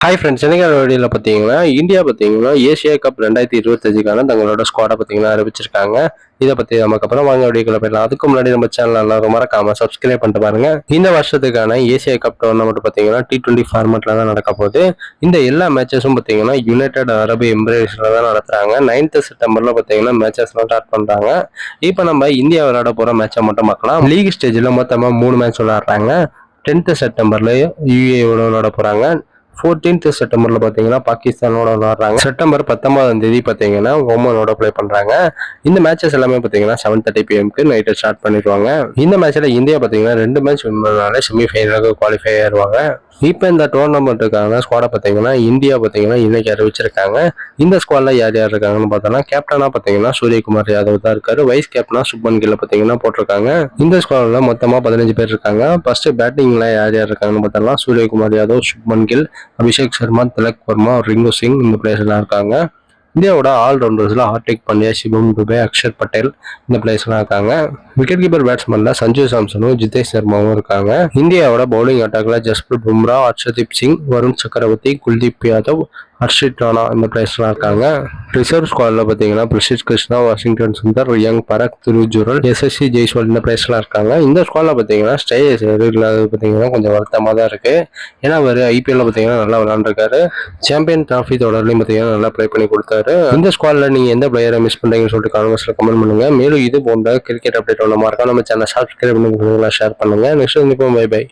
Hi friends, எனக்கு வீடியோவில் பார்த்தீங்கன்னா இந்தியா பார்த்தீங்கன்னா ஏசியா கப் 2025க்கான தங்களோட ஸ்குவாடை பார்த்தீங்கன்னா அறிவிச்சிருக்காங்க. இதை பற்றி நமக்கு அப்புறம் வாங்க வீடியோக்குள்ள போயிடலாம். அதுக்கு முன்னாடி நம்ம சேனல் எல்லாரும் மறக்காம சப்ஸ்கிரைப் பண்ணிட்டு பாருங்க. இந்த வருஷத்துக்கான ஏசியா கப் டோர்னமெண்ட் பார்த்தீங்கன்னா T20 ஃபார்மெட்ல தான் நடக்க போகுது. இந்த எல்லா மேட்சஸும் பார்த்தீங்கன்னா யுனைடெட் அரபு எமிரேட்ஸ்ல தான் நடத்துறாங்க. 9th செப்டம்பர்ல பார்த்தீங்கன்னா மேட்சஸ்லாம் ஸ்டார்ட் பண்றாங்க. இப்போ நம்ம இந்தியா விளையாட போற மேட்சை மட்டும் பார்க்கலாம். லீக் ஸ்டேஜில் மொத்தமாக 3 மேட்ச் விளையாடுறாங்க. 10th செப்டம்பர்ல யுஏயோட விளையாட போறாங்க. 14th செப்டம்பர்ல பாத்தீங்கன்னா பாகிஸ்தானோட விளையாடுறாங்க. செப்டம்பர் 19ஆம் தேதி பாத்தீங்கன்னா ஓமனோட பிளே பண்றாங்க. இந்த மேட்சஸ் எல்லாமே பாத்தீங்கன்னா 7:30 PM நைட்டு ஸ்டார்ட் பண்ணிடுவாங்க. இந்த மேட்ச்ல இந்தியா பாத்தீங்கன்னா 2 மேட்ச் வின் பண்ணாலே செமிஃபைனலுக்கு குவாலிஃபை ஆயிருவாங்க. இப்போ இந்த டோர்னமெண்ட்டுக்கான ஸ்குவாடை பார்த்தீங்கன்னா இந்தியா பார்த்தீங்கன்னா இன்னைக்கு அறிவிச்சிருக்காங்க. இந்த ஸ்குவாடில் யார் யார் இருக்காங்கன்னு பார்த்தோம்னா, கேப்டனாக பார்த்தீங்கன்னா சூரியகுமார் யாதவ் தான் இருக்காரு. வைஸ் கேப்டனா சுப்மன் கில் பார்த்தீங்கன்னா போட்டிருக்காங்க. இந்த ஸ்குவாடில் மொத்தமாக 15 பேர் இருக்காங்க. ஃபர்ஸ்ட் பேட்டிங்ல யார் யார் இருக்காங்கன்னு பார்த்தோம்னா, சூரியகுமார் யாதவ், சுப்மன் கில், அபிஷேக் சர்மா, திலக் வர்மா, ரிங்கு சிங் இந்த பிளேயர்ஸ் எல்லாம் இருக்காங்க. இந்தியாவோட ஆல்ரவுண்டர்ஸ்ல ஹார்திக் பாண்டியா, சிவம் துபே, அக்ஷர் பட்டேல் இந்த பிளேயர்ஸ்லாம் இருக்காங்க. விக்கெட் கீப்பர் பேட்ஸ்மேன்ல சஞ்சு சாம்சனும் ஜிதேஷ் சர்மாவும் இருக்காங்க. இந்தியாவோட பவுலிங் அட்டாக்ல ஜஸ்பிரீத் பும்ரா, ஹர்ஷதீப் சிங், வருண் சக்கரவர்த்தி, குல்தீப் யாதவ், ஹர்ஷித் ராணா இந்த பிளேயர்ஸ்லாம் இருக்காங்க. ரிசர்வ் ஸ்குவாட்ல பார்த்தீங்கன்னா பிரசித் கிருஷ்ணா, வாஷிங்டன் சுந்தர், ரியாங் பரக், திருஜுரல், SSC ஜெய்ஸ்வால் இந்த பிளேயர்ஸ்லாம் இருக்காங்க. இந்த ஸ்குவாட்ல பார்த்தீங்கன்னா ஸ்டேஜ் இல்லாதது பார்த்தீங்கன்னா கொஞ்சம் வருத்தமாக தான் இருக்கு. ஏன்னா அவர் IPL பார்த்தீங்கன்னா நல்லா விளையாண்டுருக்காரு. சாம்பியன் டிராஃபி தொடர்லையும் பார்த்தீங்கன்னா நல்லா ப்ளே பண்ணி கொடுத்தாரு. இந்த ஸ்குவாட்ல நீங்க எந்த பிளேயரை மிஸ் பண்றீங்கன்னு சொல்லிட்டு காமெண்ட்ஸ்ல கமெண்ட் பண்ணுங்க. மேலும் இது போன்ற கிரிக்கெட் அப்டேட் ஒன்று மறக்காம நம்ம சேனல் சப்ஸ்கிரைப் பண்ணி ஷேர் பண்ணுங்க. Next bye by.